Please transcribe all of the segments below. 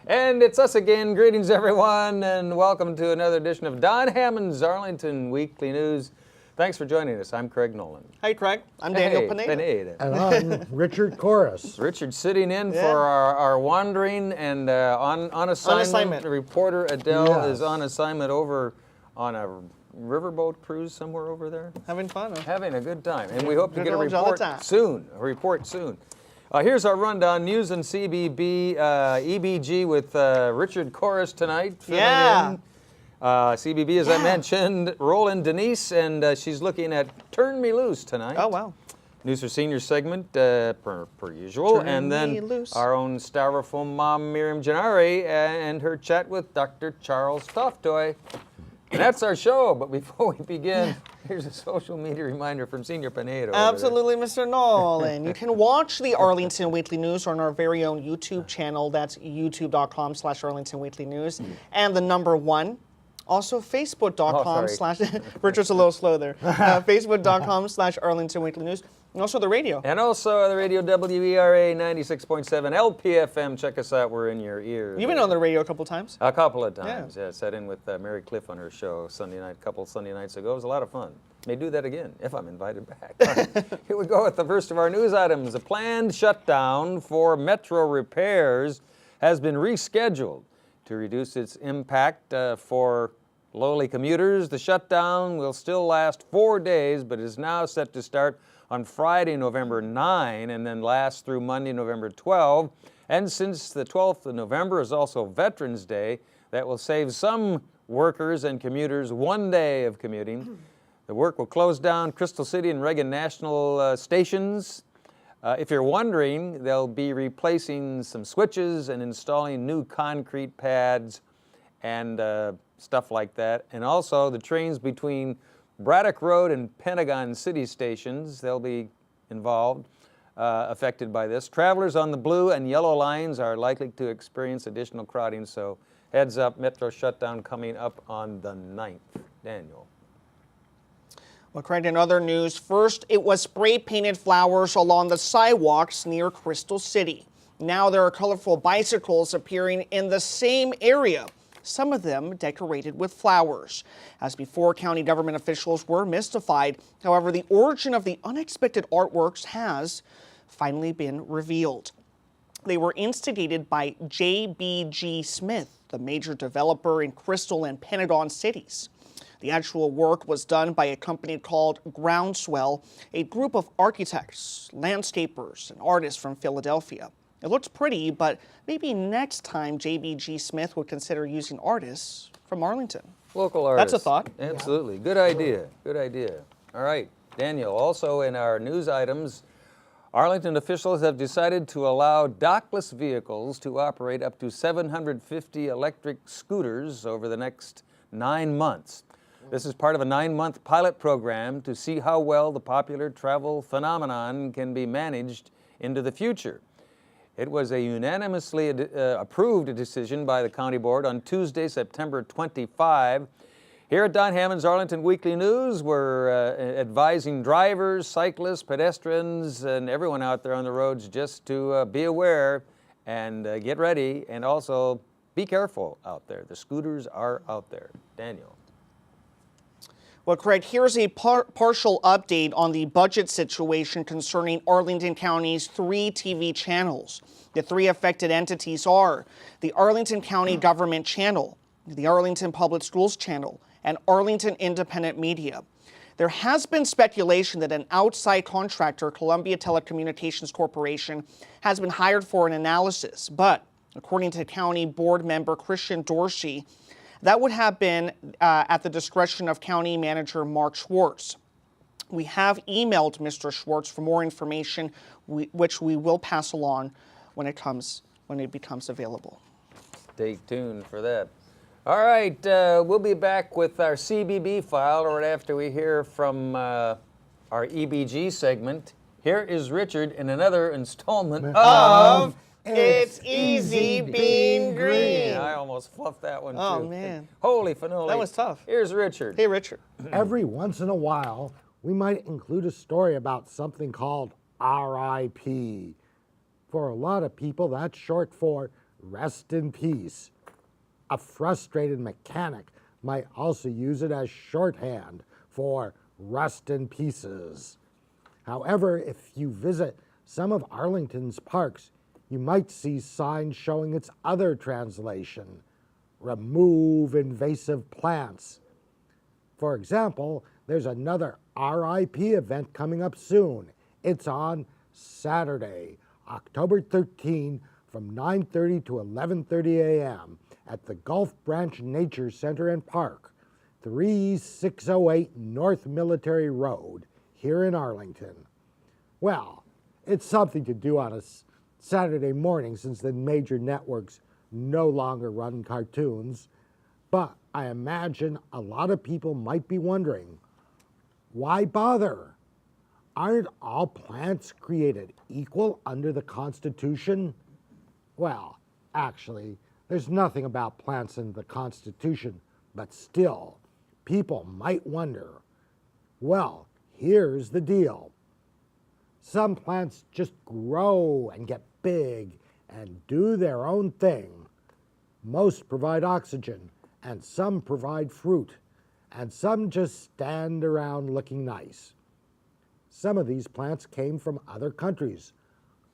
And it's us again. Greetings, everyone, and welcome to another edition of Don Hammond's Arlington Weekly News. Thanks for joining us. I'm Craig Nolan. Hey, Craig. I'm Daniel Pineda. And I'm Richard Koris. Richard sitting in for our wandering and on assignment. Reporter Adele is on assignment over on a riverboat cruise somewhere over there. Having fun. Huh? Having a good time. And we hope to get a report soon. Here's our rundown. News and CBB, EBG with Richard Koris tonight. CBB, as I mentioned, Roland Denise, and she's looking at Turn Me Loose tonight. Oh, wow. News for Senior segment, per usual. And then our own styrofoam mom, Miriam Gennari, and her chat with Dr. Charles Toftoy. And that's our show, but before we begin, here's a social media reminder from Senior Pineda. Absolutely, Mr. Nolan. You can watch the Arlington Weekly News on our very own YouTube channel. That's youtube.com/Arlington Weekly News. And the number 1. Also, facebook.com/ Richard's a little slow there. Facebook.com/Arlington Weekly News. And also the radio. And also the radio, WERA 96.7 LPFM. Check us out. We're in your ears. You've been on the radio a couple times. A couple of times, yeah. Sat in with Mary Cliff on her show a couple Sunday nights ago. It was a lot of fun. May do that again if I'm invited back. All right. Here we go with the first of our news items. A planned shutdown for metro repairs has been rescheduled to reduce its impact for lowly commuters. The shutdown will still last 4 days, but is now set to start on Friday, November 9, and then last through Monday, November 12. And since the 12th of November is also Veterans Day, that will save some workers and commuters 1 day of commuting. The work will close down Crystal City and Reagan National stations. If you're wondering, they'll be replacing some switches and installing new concrete pads and stuff like that. And also the trains between Braddock Road and Pentagon City stations, they'll be involved, affected by this. Travelers on the blue and yellow lines are likely to experience additional crowding, so heads up, metro shutdown coming up on the 9th. Daniel. Well, Craig, in other news, first it was spray-painted flowers along the sidewalks near Crystal City. Now there are colorful bicycles appearing in the same area, some of them decorated with flowers. As before, county government officials were mystified. However, the origin of the unexpected artworks has finally been revealed. They were instigated by J.B.G. Smith, the major developer in Crystal and Pentagon cities. The actual work was done by a company called Groundswell, a group of architects, landscapers, and artists from Philadelphia. It looks pretty, but maybe next time JBG Smith would consider using artists from Arlington. Local artists. That's a thought. Absolutely. Good idea. Good idea. All right, Daniel, also in our news items, Arlington officials have decided to allow dockless vehicles to operate up to 750 electric scooters over the next 9 months. This is part of a 9-month pilot program to see how well the popular travel phenomenon can be managed into the future. It was a unanimously approved decision by the County Board on Tuesday, September 25. Here at Don Hammond's Arlington Weekly News, we're advising drivers, cyclists, pedestrians, and everyone out there on the roads just to be aware and get ready, and also be careful out there. The scooters are out there. Daniel. Well, Craig, here's a partial update on the budget situation concerning Arlington County's 3 TV channels. The 3 affected entities are the Arlington County Government Channel, the Arlington Public Schools Channel, and Arlington Independent Media. There has been speculation that an outside contractor, Columbia Telecommunications Corporation, has been hired for an analysis, but according to County Board member Christian Dorsey, that would have been at the discretion of County Manager Mark Schwartz. We have emailed Mr. Schwartz for more information, which we will pass along when it becomes available. Stay tuned for that. All right, we'll be back with our CBB file right after we hear from our EBG segment. Here is Richard in another installment of It's Easy Being Green. Yeah, I almost fluffed that one too. Oh, man. Holy fannoli. That was tough. Here's Richard. Hey, Richard. Every once in a while, we might include a story about something called RIP. For a lot of people, that's short for rest in peace. A frustrated mechanic might also use it as shorthand for rust in pieces. However, if you visit some of Arlington's parks, you might see signs showing its other translation, remove invasive plants. For example, there's another RIP event coming up soon. It's on Saturday, October 13, from 9:30 to 11:30 a.m. at the Gulf Branch Nature Center and Park, 3608 North Military Road, here in Arlington. Well, it's something to do on a Saturday morning since the major networks no longer run cartoons, but I imagine a lot of people might be wondering, why bother? Aren't all plants created equal under the Constitution? Well, actually, there's nothing about plants in the Constitution, but still, people might wonder. Well, here's the deal. Some plants just grow and get big and do their own thing. Most provide oxygen, and some provide fruit, and some just stand around looking nice. Some of these plants came from other countries.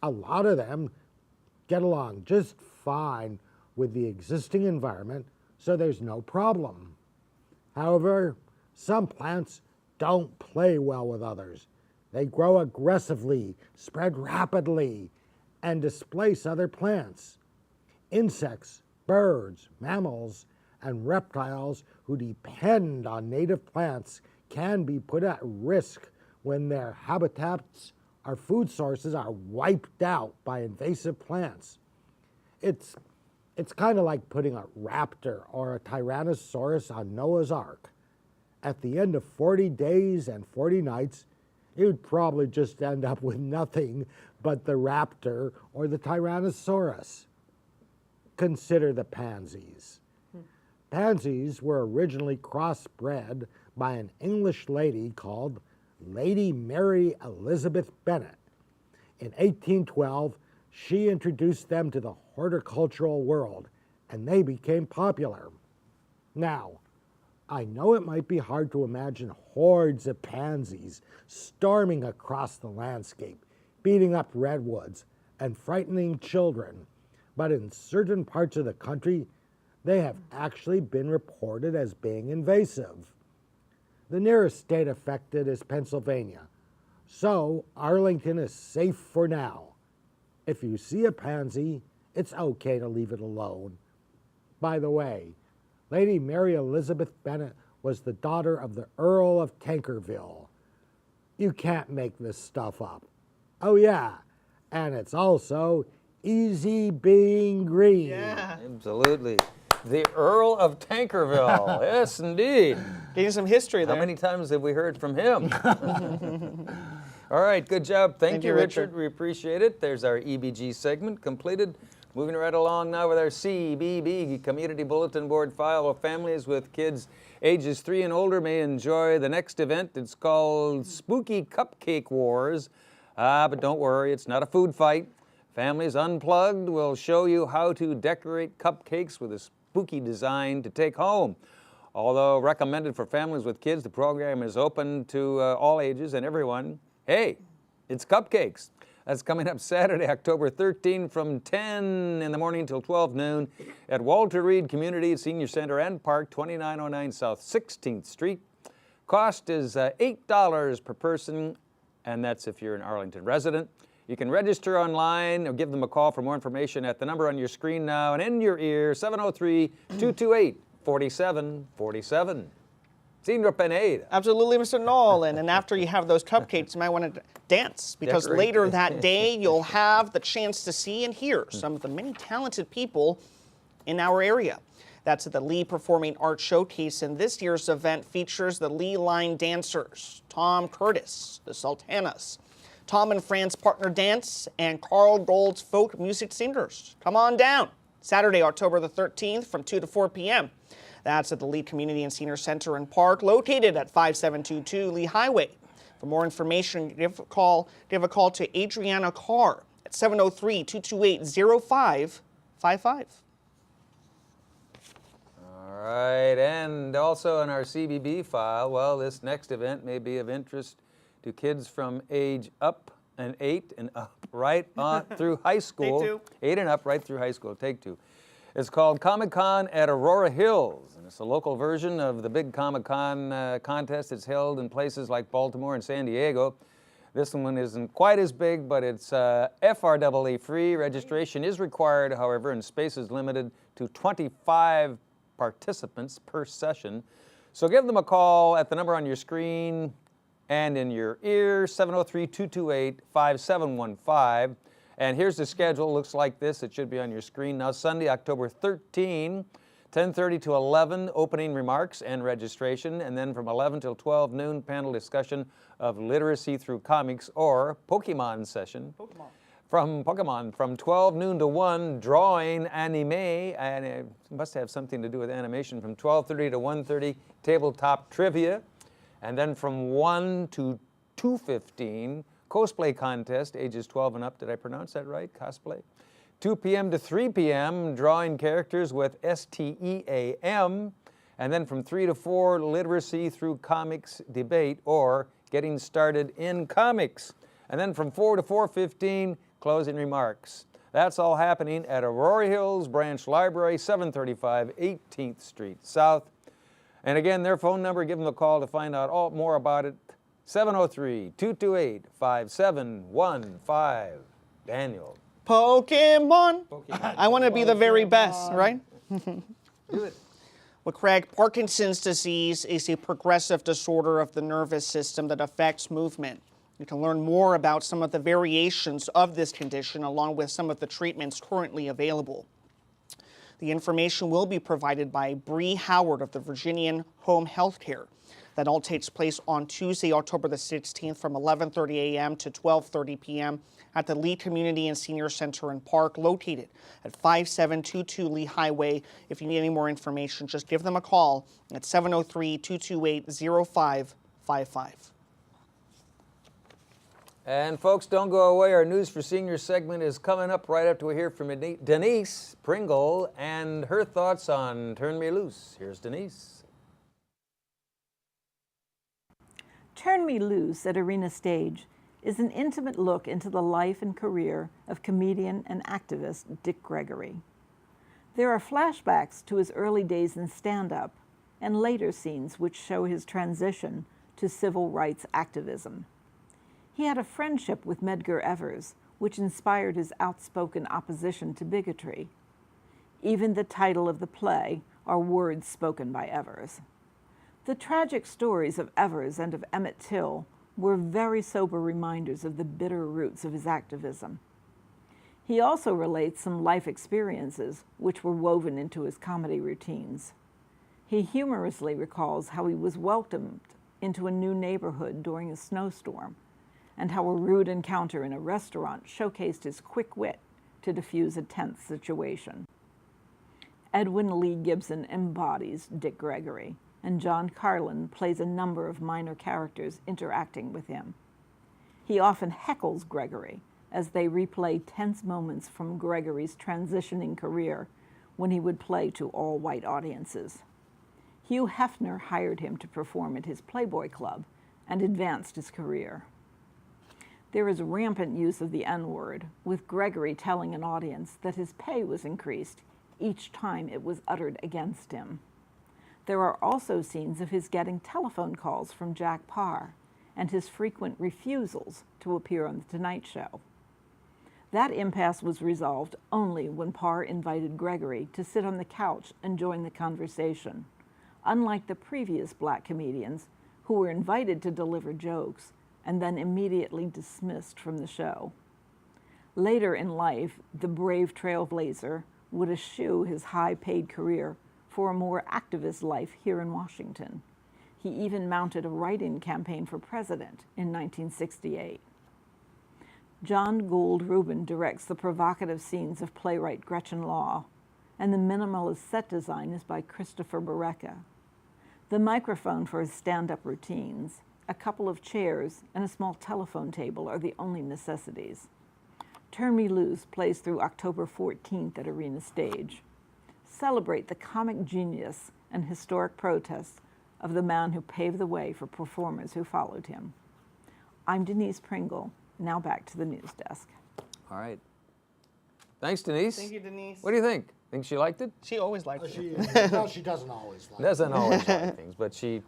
A lot of them get along just fine with the existing environment, so there's no problem. However, some plants don't play well with others. They grow aggressively, spread rapidly, and displace other plants. Insects, birds, mammals, and reptiles who depend on native plants can be put at risk when their habitats or food sources are wiped out by invasive plants. It's kind of like putting a raptor or a tyrannosaurus on Noah's Ark. At the end of 40 days and 40 nights, you'd probably just end up with nothing but the raptor or the tyrannosaurus. Consider the pansies. Pansies were originally crossbred by an English lady called Lady Mary Elizabeth Bennet. In 1812, she introduced them to the horticultural world, and they became popular. Now, I know it might be hard to imagine hordes of pansies storming across the landscape, beating up redwoods and frightening children, but in certain parts of the country, they have actually been reported as being invasive. The nearest state affected is Pennsylvania, so Arlington is safe for now. If you see a pansy, it's okay to leave it alone. By the way, Lady Mary Elizabeth Bennet was the daughter of the Earl of Tankerville. You can't make this stuff up. Oh yeah, and it's also easy being green. Yeah. Absolutely. The Earl of Tankerville. Yes, indeed. Getting some history there. How many times have we heard from him? All right, good job. Thank you, Richard. We appreciate it. There's our EBG segment completed. Moving right along now with our CBB, Community Bulletin Board file. Well, families with kids ages 3 and older may enjoy the next event. It's called Spooky Cupcake Wars. But don't worry, it's not a food fight. Families Unplugged will show you how to decorate cupcakes with a spooky design to take home. Although recommended for families with kids, the program is open to all ages and everyone. Hey, it's cupcakes. That's coming up Saturday, October 13 from 10 in the morning till 12 noon at Walter Reed Community Senior Center and Park, 2909 South 16th Street. Cost is $8 per person, and that's if you're an Arlington resident. You can register online or give them a call for more information at the number on your screen now and in your ear, 703-228-4747. Senior Penade. Absolutely, Mr. Nolan. And after you have those cupcakes, you might want to dance, because Decorate. later that day you'll have the chance to see and hear some of the many talented people in our area. That's at the Lee Performing Arts Showcase, and this year's event features the Lee Line Dancers, Tom Curtis, the Sultanas, Tom and Fran's Partner Dance, and Carl Gold's Folk Music Singers. Come on down. Saturday, October the 13th from 2 to 4 p.m. That's at the Lee Community and Senior Center and Park, located at 5722 Lee Highway. For more information, give a call to Adriana Carr at 703-228-0555. All right, and also in our CBB file, well, this next event may be of interest to kids from age up and 8 and up, right on through high school. Take 2. 8 and up, right through high school. Take 2. It's called Comic-Con at Aurora Hills, and it's a local version of the big Comic-Con contest. It's held in places like Baltimore and San Diego. This one isn't quite as big, but it's FREE free. Registration is required, however, and space is limited to 25 participants per session. So give them a call at the number on your screen and in your ear, 703-228-5715. And here's the schedule. It looks like this. It should be on your screen now. Sunday, October 13, 10:30 to 11, opening remarks and registration. And then from 11 till 12 noon, panel discussion of literacy through comics or Pokemon session. From 12 noon to 1, drawing anime, and it must have something to do with animation, from 12:30 to 1:30, tabletop trivia. And then from 1 to 2:15, cosplay contest, ages 12 and up. Did I pronounce that right? Cosplay. 2 p.m. to 3 p.m., drawing characters with STEAM. And then from 3 to 4, literacy through comics debate or getting started in comics. And then from 4 to 4:15, closing remarks. That's all happening at Aurora Hills Branch Library, 735 18th Street South. And again, their phone number, give them a call to find out more about it, 703-228-5715. Daniel. Pokemon. I want to be the very best, right? Do it. Well, Craig, Parkinson's disease is a progressive disorder of the nervous system that affects movement. You can learn more about some of the variations of this condition along with some of the treatments currently available. The information will be provided by Bree Howard of the Virginian Home Healthcare. That all takes place on Tuesday, October the 16th from 11:30 a.m. to 12:30 p.m. at the Lee Community and Senior Center and Park, located at 5722 Lee Highway. If you need any more information, just give them a call at 703-228-0555. And folks, don't go away. Our News for Seniors segment is coming up right after we hear from Denise Pringle and her thoughts on Turn Me Loose. Here's Denise. Turn Me Loose at Arena Stage is an intimate look into the life and career of comedian and activist Dick Gregory. There are flashbacks to his early days in stand-up and later scenes which show his transition to civil rights activism. He had a friendship with Medgar Evers, which inspired his outspoken opposition to bigotry. Even the title of the play are words spoken by Evers. The tragic stories of Evers and of Emmett Till were very sober reminders of the bitter roots of his activism. He also relates some life experiences which were woven into his comedy routines. He humorously recalls how he was welcomed into a new neighborhood during a snowstorm, and how a rude encounter in a restaurant showcased his quick wit to diffuse a tense situation. Edwin Lee Gibson embodies Dick Gregory, and John Carlin plays a number of minor characters interacting with him. He often heckles Gregory as they replay tense moments from Gregory's transitioning career when he would play to all-white audiences. Hugh Hefner hired him to perform at his Playboy Club and advanced his career. There is rampant use of the N-word, with Gregory telling an audience that his pay was increased each time it was uttered against him. There are also scenes of his getting telephone calls from Jack Paar and his frequent refusals to appear on The Tonight Show. That impasse was resolved only when Paar invited Gregory to sit on the couch and join the conversation, unlike the previous black comedians who were invited to deliver jokes and then immediately dismissed from the show. Later in life, the brave trailblazer would eschew his high-paid career for a more activist life here in Washington. He even mounted a write-in campaign for president in 1968. John Gould Rubin directs the provocative scenes of playwright Gretchen Law, and the minimalist set design is by Christopher Barreca. The microphone for his stand-up routines, a couple of chairs, and a small telephone table are the only necessities. Turn Me Loose plays through October 14th at Arena Stage. Celebrate the comic genius and historic protests of the man who paved the way for performers who followed him. I'm Denise Pringle. Now back to the news desk. All right. Thanks, Denise. Thank you, Denise. What do you think? Think she liked it? She always liked it. She doesn't always like Doesn't always like things, but she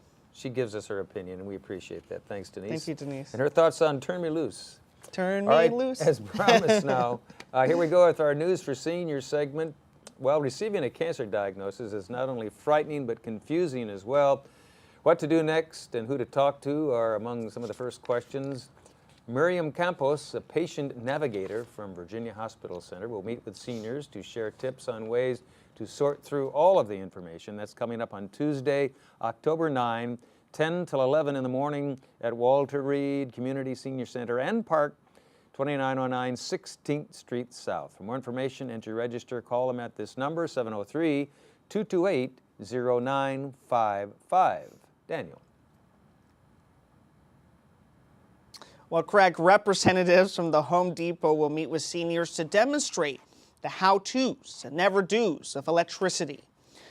gives us her opinion, and we appreciate that. Thanks, Denise. Thank you, Denise. And her thoughts on Turn Me Loose. Turn All me right, loose. as promised now, here we go with our News for Seniors segment. Well, receiving a cancer diagnosis is not only frightening but confusing as well. What to do next and who to talk to are among some of the first questions. Miriam Campos, a patient navigator from Virginia Hospital Center, will meet with seniors to share tips on ways to sort through all of the information. That's coming up on Tuesday, October 9, 10 till 11 in the morning at Walter Reed Community Senior Center and Park, 2909 16th Street South. For more information and to register, call them at this number, 703-228-0955. Daniel. Well, Craig, representatives from the Home Depot will meet with seniors to demonstrate the how-tos and never-dos of electricity.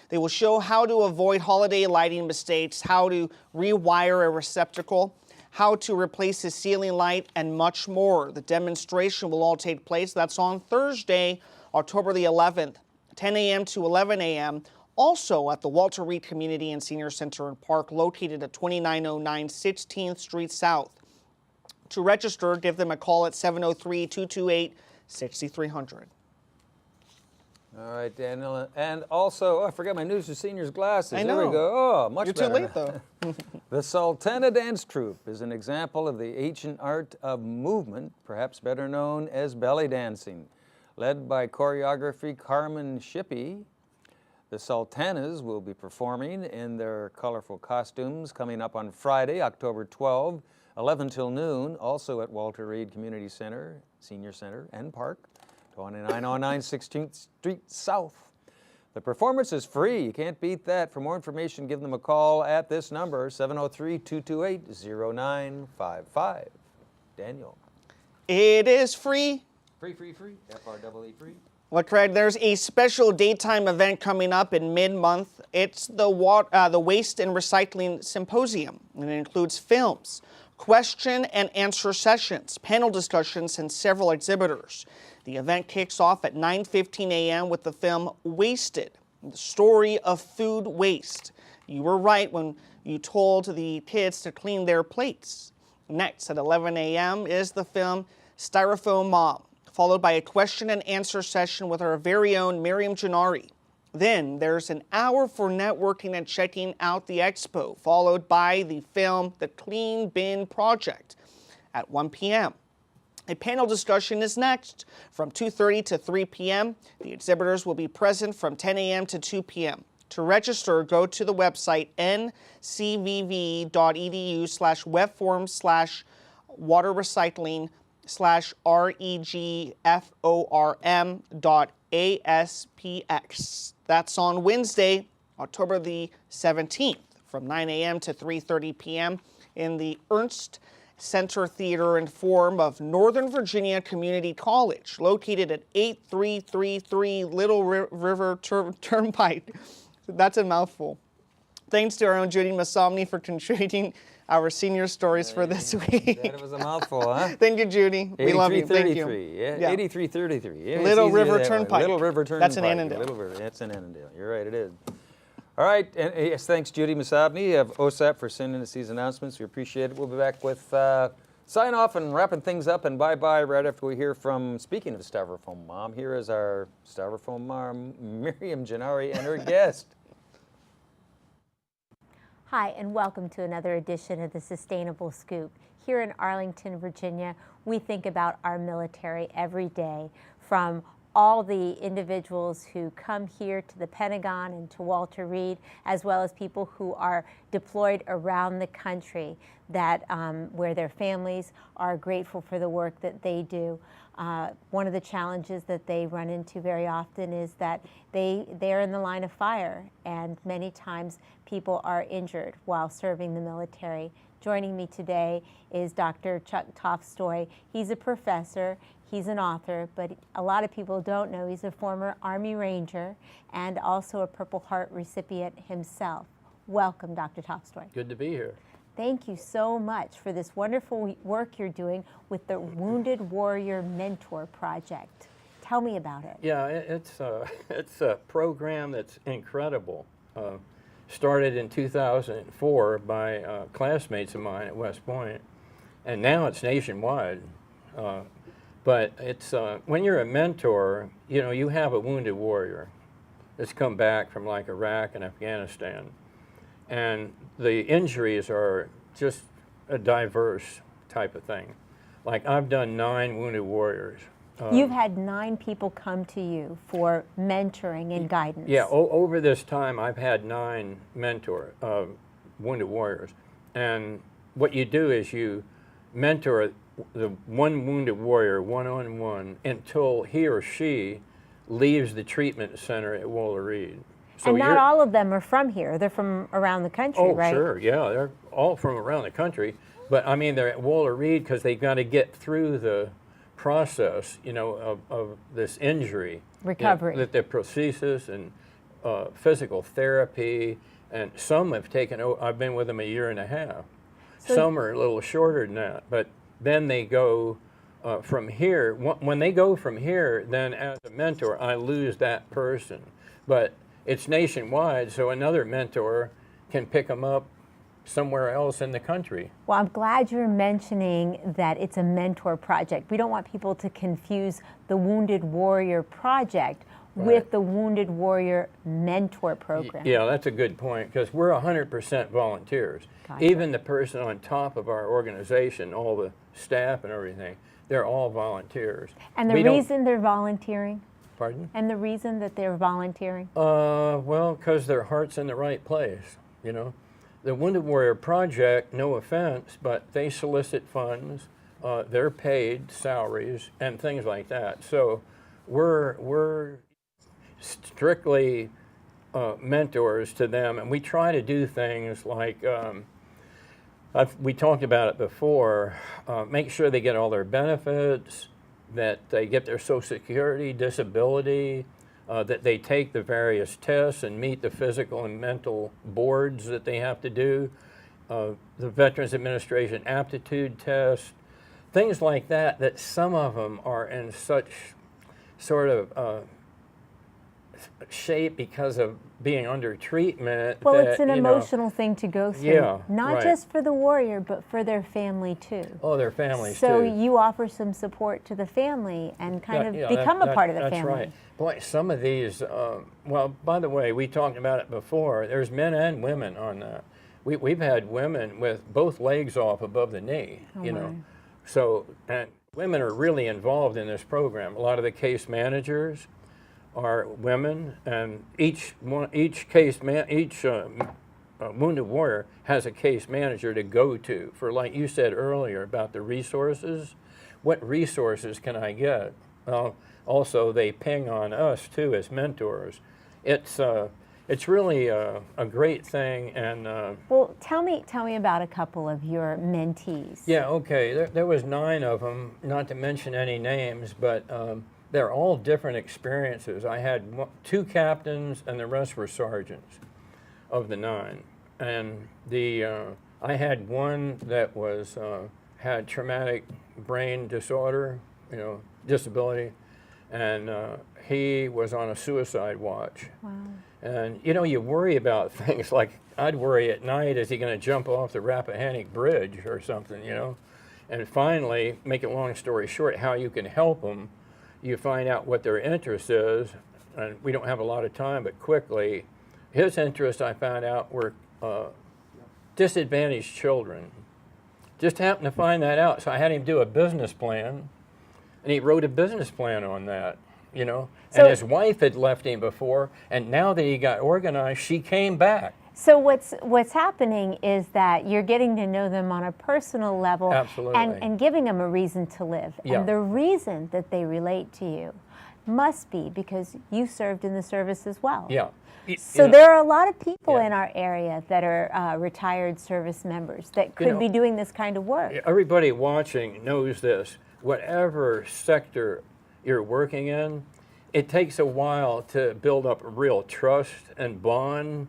They will show how to avoid holiday lighting mistakes, how to rewire a receptacle, how to replace a ceiling light, and much more. The demonstration will all take place. That's on Thursday, October the 11th, 10 a.m. to 11 a.m., also at the Walter Reed Community and Senior Center and Park, located at 2909 16th Street South. To register, give them a call at 703-228-6300. All right, Daniel. And also, I forgot my News for Seniors glasses. I know. There we go. Oh, much You're better. too late, though. The Sultana Dance Troupe is an example of the ancient art of movement, perhaps better known as belly dancing. Led by choreography Carmen Shippey, the Sultanas will be performing in their colorful costumes coming up on Friday, October 12, 11 till noon, also at Walter Reed Community Center, Senior Center, and Park, 2909 16th Street South. The performance is free. You can't beat that. For more information, give them a call at this number, 703-228-0955. Daniel. It is free. Free, F-R-E-E, free. Well, Craig, there's a special daytime event coming up in mid-month. It's the Waste and Recycling Symposium, and it includes films, question and answer sessions, panel discussions, and several exhibitors. The event kicks off at 9:15 a.m. with the film Wasted, the story of food waste. You were right when you told the kids to clean their plates. Next, at 11 a.m. is the film Styrofoam Mom, followed by a question and answer session with our very own Miriam Gennari. Then there's an hour for networking and checking out the expo, followed by the film The Clean Bin Project at 1 p.m. A panel discussion is next from 2:30 to 3 p.m. The exhibitors will be present from 10 a.m. to 2 p.m. To register, go to the website ncvv.edu/webform/regform.aspx. That's on Wednesday, October the 17th, from 9 a.m. to 3:30 p.m. in the Ernst Center Theater and Forum of Northern Virginia Community College, located at 8333 Little River Turnpike. That's a mouthful. Thanks to our own Judy Masomny for contributing our senior stories for this week. That was a mouthful, huh? Thank you, Judy. We love you. Thank you. 8333. Yeah, Little it's easier River that way. Turnpike. Little River Turnpike. That's in Annandale. Little River. That's in Annandale. You're right, it is. All right, and yes, thanks Judy Masabny of OSAP for sending us these announcements. We appreciate it. We'll be back with sign off and wrapping things up and bye-bye right after we hear from, speaking of Styrofoam Mom, here is our Styrofoam Mom, Miriam Gennari, and her guest. Hi, and welcome to another edition of the Sustainable Scoop. Here in Arlington, Virginia, we think about our military every day, from all the individuals who come here to the Pentagon and to Walter Reed, as well as people who are deployed around the country that where their families are grateful for the work that they do. One of the challenges that they run into very often is that they're in the line of fire, and many times people are injured while serving the military. Joining me today is Dr. Chuck Toftoy. He's a professor. He's an author, but a lot of people don't know he's a former Army Ranger and also a Purple Heart recipient himself. Welcome, Dr. Toftoy. Good to be here. Thank you so much for this wonderful work you're doing with the Wounded Warrior Mentor Project. Tell me about it. Yeah, it's a program that's incredible. Started in 2004 by classmates of mine at West Point, and now it's nationwide. But it's when you're a mentor, you know, you have a wounded warrior that's come back from like Iraq and Afghanistan, and the injuries are just a diverse type of thing. Like I've done 9 wounded warriors. You've had 9 people come to you for mentoring and guidance. Yeah, over this time I've had 9 wounded warriors. And what you do is you mentor the one wounded warrior one-on-one until he or she leaves the treatment center at Willy Reed. So and not all of them are from here. They're from around the country, right? Oh, sure, yeah. They're all from around the country. But I mean, they're at Willy Reed because they've got to get through the process, you know, of this injury. Recovery. You know, the prosthesis and physical therapy, and some have taken, I've been with them a year and a half. So some are a little shorter than that, but then they go from here. When they go from here, then as a mentor, I lose that person. But it's nationwide, so another mentor can pick them up somewhere else in the country. Well, I'm glad you're mentioning that it's a mentor project. We don't want people to confuse the Wounded Warrior Project with the Wounded Warrior Mentor Program. Yeah, that's a good point, because we're 100% volunteers. Gotcha. Even the person on top of our organization, all the staff and everything, they're all volunteers. And the reason they're volunteering? Pardon? And the reason that they're volunteering? Well, because their heart's in the right place, you know. The Wounded Warrior Project, no offense, but they solicit funds, they're paid salaries and things like that. So we're strictly mentors to them, and we try to do things like, we talked about it before, make sure they get all their benefits, that they get their Social Security, disability, that they take the various tests and meet the physical and mental boards that they have to do, the Veterans Administration aptitude test, things like that, that some of them are in such sort of shape because of being under treatment. Well, that, it's an emotional thing to go through. Yeah, not right. just for the warrior, but for their family too. Oh, their families so too. you offer some support to the family and kind of Yeah, become a part of the that's family. Right. Boy, some of these, well, by the way, we talked about it before. There's men and women on that. We've had women with both legs off above the knee, you know. So, and women are really involved in this program. A lot of the case managers are women, and each wounded warrior has a case manager to go to for, like you said earlier about the resources. What resources can I get? Also, they ping on us too as mentors. It's really a great thing, and well, tell me about a couple of your mentees. yeah, okay. There was 9 of them, not to mention any names, but they're all different experiences. I had 2 captains, and the rest were sergeants of the 9. And I had one that was had traumatic brain disorder, you know, disability, and he was on a suicide watch. Wow. And you know, you worry about things like, I'd worry at night, is he going to jump off the Rappahannock Bridge or something, you know? And finally, make it long story short, how you can help them, you find out what their interest is, and we don't have a lot of time, but quickly, his interest, I found out, were disadvantaged children. Just happened to find that out, so I had him do a business plan, and he wrote a business plan on that, you know. So, and his wife had left him before, and now that he got organized, she came back. So what's happening is that you're getting to know them on a personal level. Absolutely. And giving them a reason to live. Yeah. And the reason that they relate to you must be because you served in the service as well. Yeah. So there are a lot of people Yeah. in our area that are retired service members that could be doing this kind of work. Everybody watching knows this. whatever sector you're working in, it takes a while to build up a real trust and bond.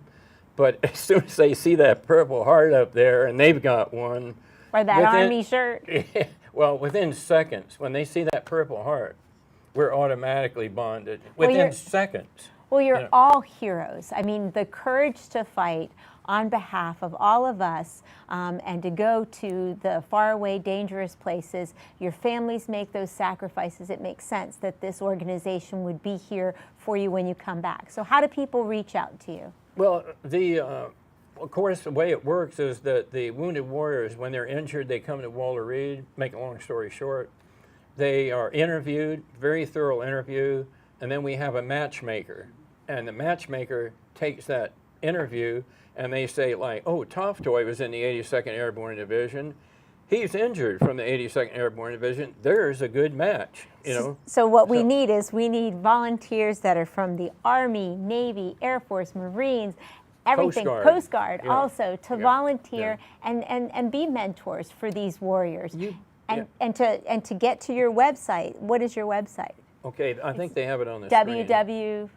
But as soon as they see that Purple Heart up there, and they've got one, Or that army shirt. well, within seconds, when they see that Purple Heart, we're automatically bonded within seconds. Well, you're all heroes. I mean, the courage to fight on behalf of all of us and to go to the faraway, dangerous places. Your families make those sacrifices. It makes sense that this organization would be here for you when you come back. So how do people reach out to you? Well, of course, the way it works is that the wounded warriors, when they're injured, they come to Walter Reed. Make a long story short, they are interviewed, very thorough interview, and then we have a matchmaker. And the matchmaker takes that interview, and they say, like, oh, Toftoy was in the 82nd Airborne Division. He's injured from the 82nd Airborne Division. There's a good match, you know. So what we need is we need volunteers that are from the Army, Navy, Air Force, Marines, everything, Coast Guard also, to volunteer and be mentors for these warriors. And to get to your website, what is your website? Okay, I think they have it on the screen. www.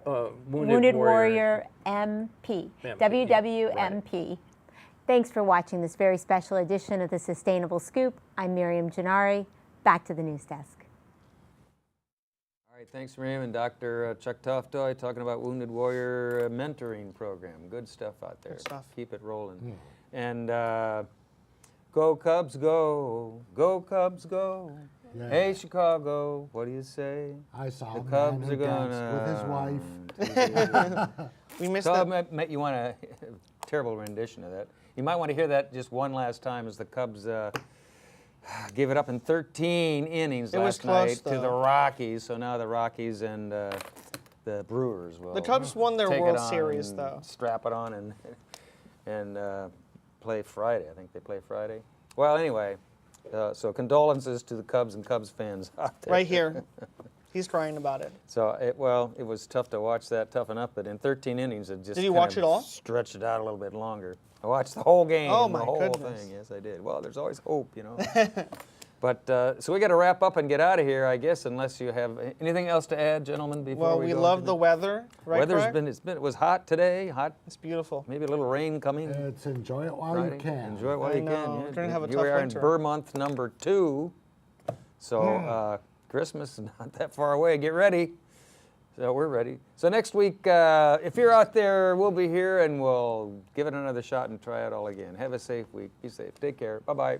Wounded Warrior MP. WWMP. Thanks for watching this very special edition of the Sustainable Scoop. I'm Miriam Gennari. Back to the news desk. All right, thanks, Miriam, and Dr. Chuck Toftoy talking about Wounded Warrior mentoring program. Good stuff out there. Good stuff. Keep it rolling. And go Cubs, go! Go Cubs, go! Yeah. Hey, Chicago, what do you say? I saw The a man Cubs who are danced with his gonna. wife. We missed So that. you want a terrible rendition of that. You might want to hear that just one last time as the Cubs gave it up in 13 innings last night to the Rockies. So now the Rockies and the Brewers will. The Cubs won their take World it on Series, and though. Strap it on and play Friday. I think they play Friday. Well, anyway, so condolences to the Cubs and Cubs fans out there. Right here. He's crying about it. So, it was tough to watch that toughen up, but in 13 innings, it just Did you watch it all? Stretched it out a little bit longer. I watched the whole game, Oh, the my whole goodness. thing. Yes, I did. Well, there's always hope, you know. But, so we got to wrap up and get out of here, I guess, unless you have anything else to add, gentlemen, before Well, we we go love into the weather, right? Weather's Craig? it was hot today, hot, It's beautiful. maybe a little rain coming. It's enjoy it while Friday. you can. Enjoy it while I you know. can. We're gonna have a You tough are winter. in Burr month number 2, so Christmas is not that far away. Get ready. So we're ready. So next week, if you're out there, we'll be here and we'll give it another shot and try it all again. Have a safe week. Be safe. Take care. Bye-bye.